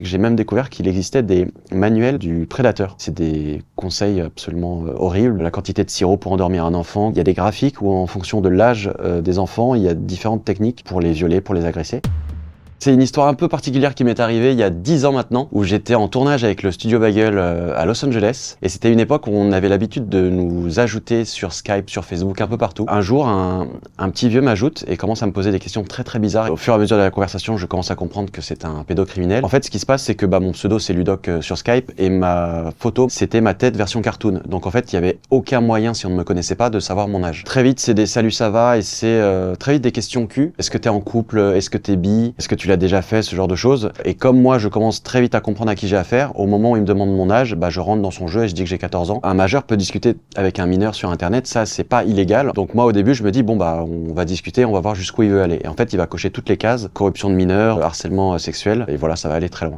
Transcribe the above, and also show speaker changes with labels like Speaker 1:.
Speaker 1: J'ai même découvert qu'il existait des manuels du prédateur. C'est des conseils absolument horribles. La quantité de sirop pour endormir un enfant. Il y a des graphiques où en fonction de l'âge des enfants, il y a différentes techniques pour les violer, pour les agresser. C'est une histoire un peu particulière qui m'est arrivée il y a 10 ans maintenant, où j'étais en tournage avec le Studio Bagel à Los Angeles. Et c'était une époque où on avait l'habitude de nous ajouter sur Skype, sur Facebook, un peu partout. Un jour, un petit vieux m'ajoute et commence à me poser des questions très très bizarres. Et au fur et à mesure de la conversation, je commence à comprendre que c'est un pédocriminel. En fait, ce qui se passe, c'est que mon pseudo c'est Ludoc sur Skype et ma photo c'était ma tête version cartoon. Donc en fait, il y avait aucun moyen, si on ne me connaissait pas, de savoir mon âge. Très vite, c'est des salut ça va et c'est très vite des questions cul. Est-ce que t'es en couple? Est-ce que t'es bi? Est-ce que tu l'as déjà fait? Ce genre de choses. Et comme moi, je commence très vite à comprendre à qui j'ai affaire, au moment où il me demande mon âge, je rentre dans son jeu et je dis que j'ai 14 ans. Un majeur peut discuter avec un mineur sur Internet, ça c'est pas illégal. Donc moi au début, je me dis on va discuter, on va voir jusqu'où il veut aller. Et en fait, il va cocher toutes les cases, corruption de mineurs, harcèlement sexuel, et voilà, ça va aller très loin.